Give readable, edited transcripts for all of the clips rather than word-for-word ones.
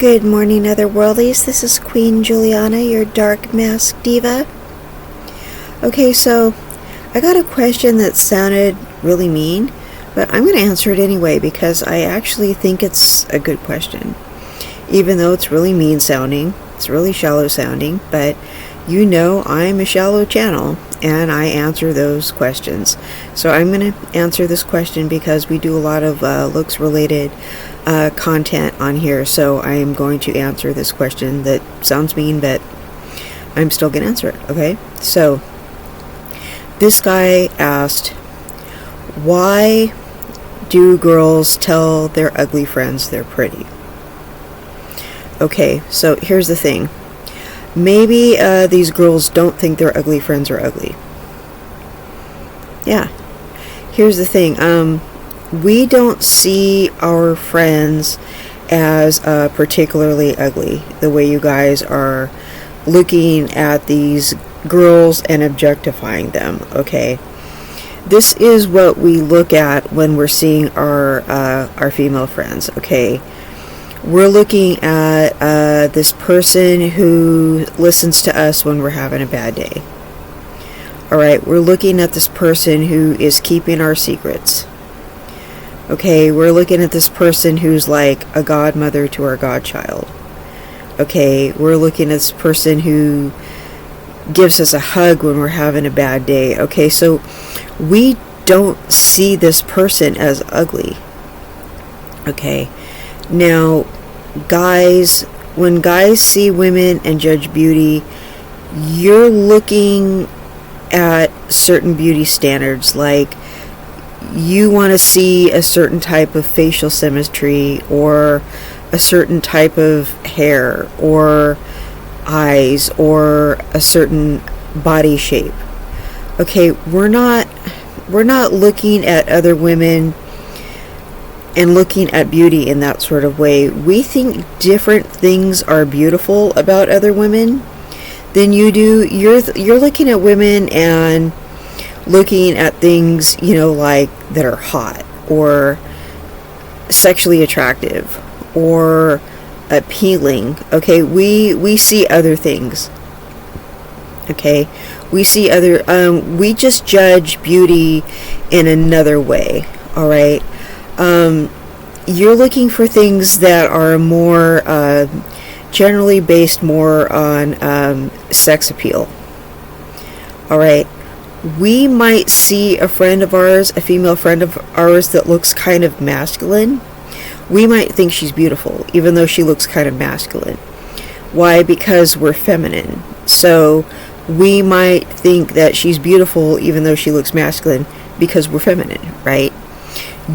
Good morning, Otherworldies. This is Queen Juliana, your dark mask diva. Okay, so I got a question that sounded really mean, but I'm going to answer it anyway because I actually think it's a good question. Even though it's really mean sounding, it's really shallow sounding, but you know I'm a shallow channel and I answer those questions. So I'm going to answer this question because we do a lot of looks related content on here, so I am going to answer this question that sounds mean, but I'm still going to answer it, okay? So this guy asked, why do girls tell their ugly friends they're pretty? Okay, so here's the thing. Maybe these girls don't think their ugly friends are ugly. Yeah. Here's the thing. We don't see our friends as particularly ugly, the way you guys are looking at these girls and objectifying them, okay? This is what we look at when we're seeing our female friends, okay? We're looking at this person who listens to us when we're having a bad day. Alright, we're looking at this person who is keeping our secrets. Okay, we're looking at this person who's like a godmother to our godchild. Okay, we're looking at this person who gives us a hug when we're having a bad day. Okay, so we don't see this person as ugly. Okay, now guys, when guys see women and judge beauty, you're looking at certain beauty standards, like you want to see a certain type of facial symmetry or a certain type of hair or eyes or a certain body shape. Okay, we're not looking at other women and looking at beauty in that sort of way. We think different things are beautiful about other women than you do. You're looking at women and looking at things, you know, like that are hot or sexually attractive or appealing. Okay, we see other things. Okay, we see other we just judge beauty in another way. All right, you're looking for things that are more generally based more on sex appeal. All right, we might see a friend of ours, a female friend of ours that looks kind of masculine. We might think she's beautiful, even though she looks kind of masculine. Why? Because we're feminine. So we might think that she's beautiful, even though she looks masculine, because we're feminine, right?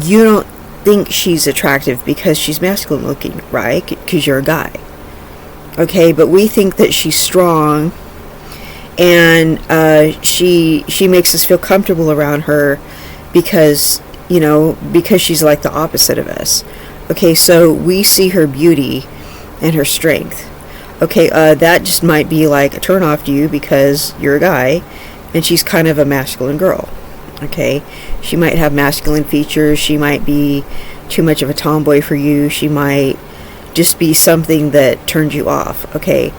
You don't think she's attractive because she's masculine looking, right? Because you're a guy. Okay, but we think that she's strong, and she makes us feel comfortable around her because, you know, because she's like the opposite of us. Okay, so we see her beauty and her strength. Okay, that just might be like a turn off to you because you're a guy and she's kind of a masculine girl. Okay, she might have masculine features, she might be too much of a tomboy for you, she might just be something that turns you off. Okay,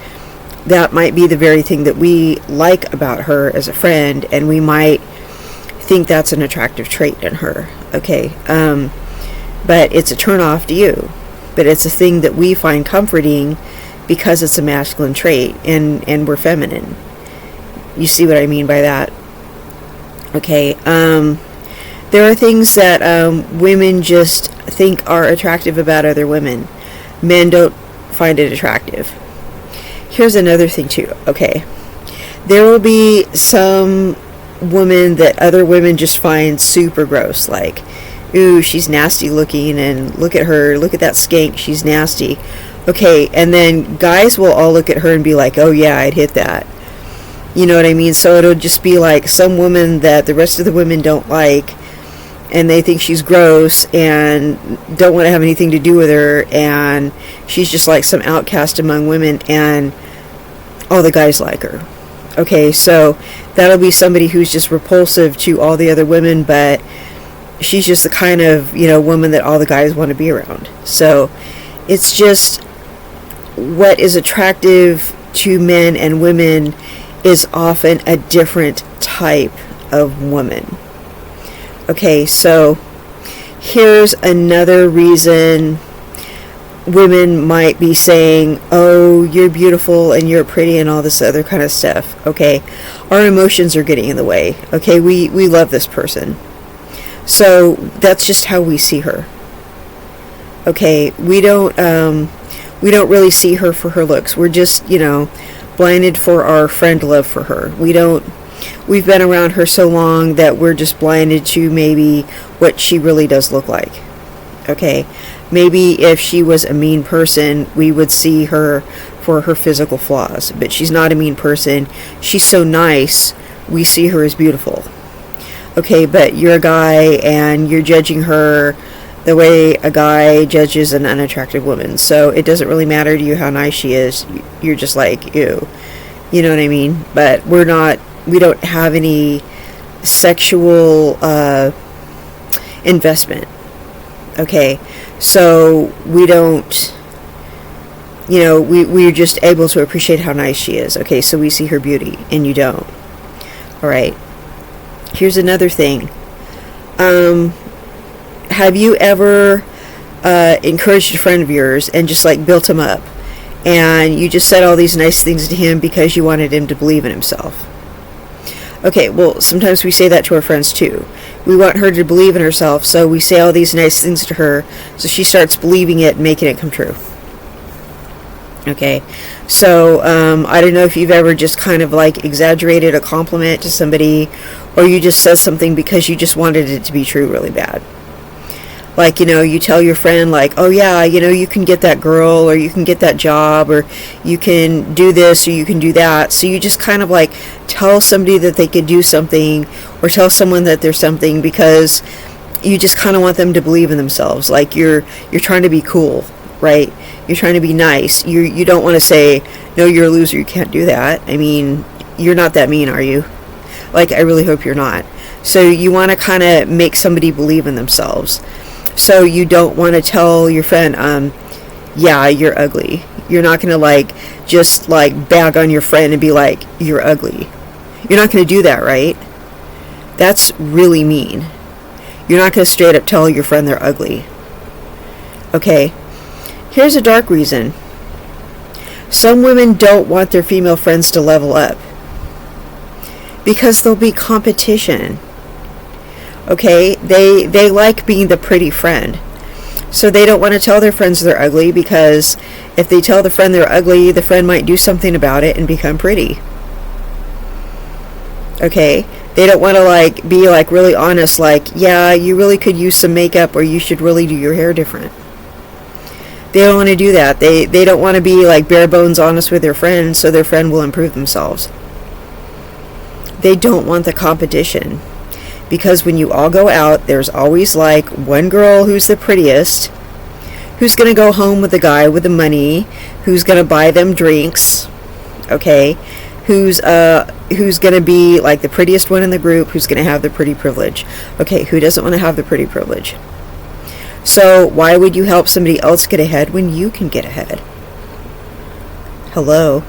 that might be the very thing that we like about her as a friend, and we might think that's an attractive trait in her. Okay, but it's a turn off to you, but it's a thing that we find comforting because it's a masculine trait and we're feminine. You see what I mean by that? Okay, there are things that women just think are attractive about other women. Men don't find it attractive. Here's another thing too, okay? There will be some woman that other women just find super gross, like, ooh, she's nasty looking, and look at her, look at that skank, she's nasty. Okay, and then guys will all look at her and be like, oh yeah, I'd hit that. You know what I mean? So it'll just be like some woman that the rest of the women don't like, and they think she's gross and don't want to have anything to do with her, and she's just like some outcast among women, and all the guys like her. Okay, so that'll be somebody who's just repulsive to all the other women, but she's just the kind of, you know, woman that all the guys want to be around. So it's just what is attractive to men and women is often a different type of woman. Okay, so here's another reason women might be saying, oh, you're beautiful and you're pretty and all this other kind of stuff. Okay, our emotions are getting in the way. Okay, we love this person, so that's just how we see her. Okay, we don't really see her for her looks. We're just, blinded for our friend love for her. We've been around her so long that we're just blinded to maybe what she really does look like. Okay, maybe if she was a mean person, we would see her for her physical flaws, but she's not a mean person. She's so nice, we see her as beautiful. Okay, but you're a guy and you're judging her the way a guy judges an unattractive woman, so it doesn't really matter to you how nice she is. You're just like, ew. You know what I mean? But we don't have any sexual investment. Okay, so we don't, we're just able to appreciate how nice she is. Okay, so we see her beauty and you don't. Alright, here's another thing. Have you ever encouraged a friend of yours and just like built him up, and you just said all these nice things to him because you wanted him to believe in himself? Okay, well, sometimes we say that to our friends too. We want her to believe in herself, so we say all these nice things to her, so she starts believing it and making it come true. Okay, so I don't know if you've ever just kind of like exaggerated a compliment to somebody, or you just said something because you just wanted it to be true really bad. Like, you tell your friend, like, oh yeah, you can get that girl, or you can get that job, or you can do this, or you can do that. So you just kind of like tell somebody that they could do something, or tell someone that they're something, because you just kind of want them to believe in themselves. Like you're trying to be cool, right? You're trying to be nice. You don't want to say, no, you're a loser, you can't do that. I mean, you're not that mean, are you? Like, I really hope you're not. So you want to kind of make somebody believe in themselves. So you don't want to tell your friend, yeah, you're ugly. You're not going to like just like bag on your friend and be like, you're ugly. You're not going to do that, right? That's really mean. You're not going to straight up tell your friend they're ugly. Okay, here's a dark reason. Some women don't want their female friends to level up because there'll be competition. Okay, they like being the pretty friend, so they don't want to tell their friends they're ugly, because if they tell the friend they're ugly, the friend might do something about it and become pretty. Okay, they don't want to like be like really honest, like, yeah, you really could use some makeup, or you should really do your hair different. They don't want to do that. They don't want to be like bare bones honest with their friend, so their friend will improve themselves. They don't want the competition. Because when you all go out, there's always like one girl who's the prettiest, who's going to go home with the guy with the money, who's going to buy them drinks, okay, who's going to be like the prettiest one in the group, who's going to have the pretty privilege. Okay, who doesn't want to have the pretty privilege? So why would you help somebody else get ahead when you can get ahead? Hello?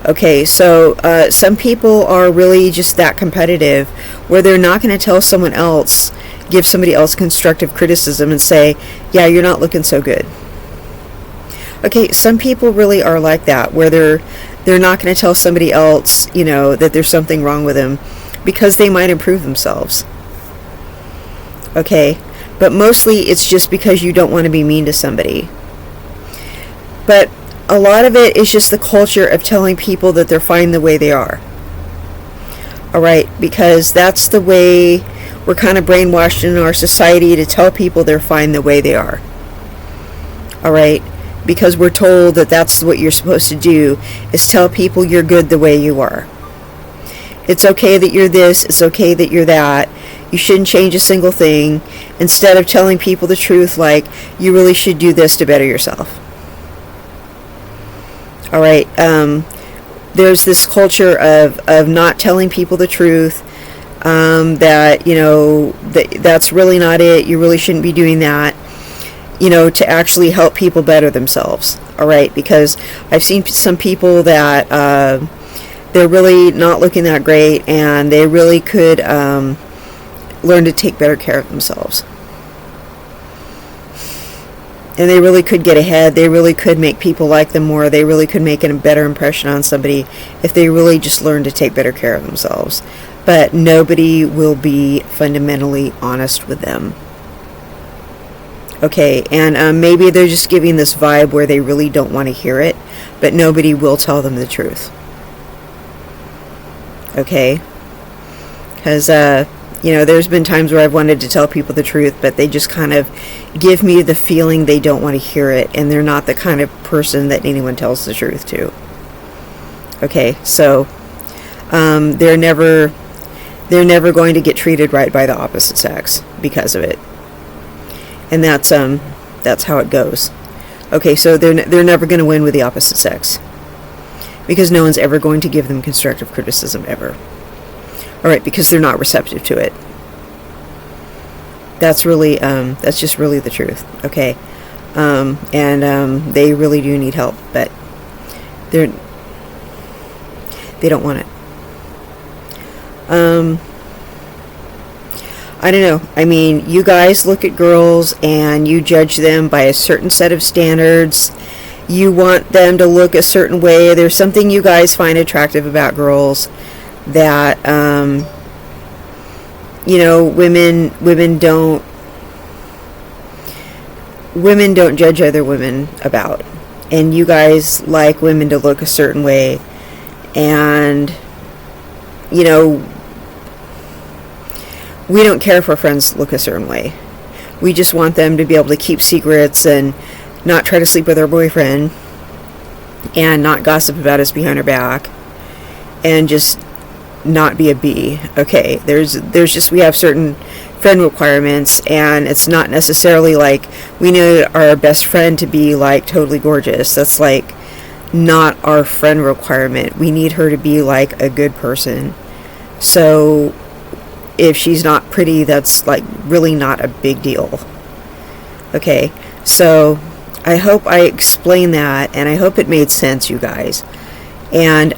Okay, so some people are really just that competitive, where they're not going to tell someone else, give somebody else constructive criticism and say, yeah, you're not looking so good. Okay, some people really are like that, where they're not going to tell somebody else, that there's something wrong with them, because they might improve themselves. Okay, but mostly it's just because you don't want to be mean to somebody. But a lot of it is just the culture of telling people that they're fine the way they are. Alright, because that's the way we're kind of brainwashed in our society, to tell people they're fine the way they are. Alright, because we're told that that's what you're supposed to do, is tell people you're good the way you are. It's okay that you're this, it's okay that you're that, you shouldn't change a single thing, instead of telling people the truth, like, you really should do this to better yourself. Alright, there's this culture of not telling people the truth, that, that's really not it, you really shouldn't be doing that. to actually help people better themselves. All right, because I've seen some people that they're really not looking that great, and they really could learn to take better care of themselves. And they really could get ahead. They really could make people like them more. They really could make a better impression on somebody if they really just learn to take better care of themselves. But nobody will be fundamentally honest with them. Okay, and maybe they're just giving this vibe where they really don't want to hear it, but nobody will tell them the truth. Okay? Because, there's been times where I've wanted to tell people the truth, but they just kind of give me the feeling they don't want to hear it, and they're not the kind of person that anyone tells the truth to. Okay, so they're never going to get treated right by the opposite sex because of it, and that's how it goes. Okay, so they're never going to win with the opposite sex because no one's ever going to give them constructive criticism ever. All right, because they're not receptive to it. That's really, that's just really the truth. Okay, and they really do need help, but they don't want it. I don't know. I mean, you guys look at girls and you judge them by a certain set of standards. You want them to look a certain way. There's something you guys find attractive about girls that women don't judge other women about, and you guys like women to look a certain way, and we don't care if our friends look a certain way. We just want them to be able to keep secrets and not try to sleep with our boyfriend and not gossip about us behind our back and just not be a bee. Okay, we have certain friend requirements, and it's not necessarily like we know our best friend to be like totally gorgeous. That's like not our friend requirement. We need her to be like a good person. So if she's not pretty, that's like really not a big deal. Okay, so I hope I explained that, and I hope it made sense, you guys. And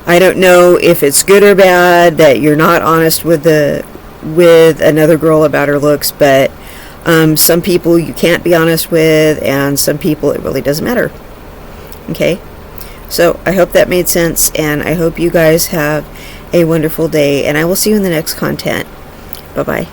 I don't know if it's good or bad that you're not honest with another girl about her looks, but some people you can't be honest with, and some people it really doesn't matter. Okay, so I hope that made sense, and I hope you guys have a wonderful day, and I will see you in the next content. Bye bye.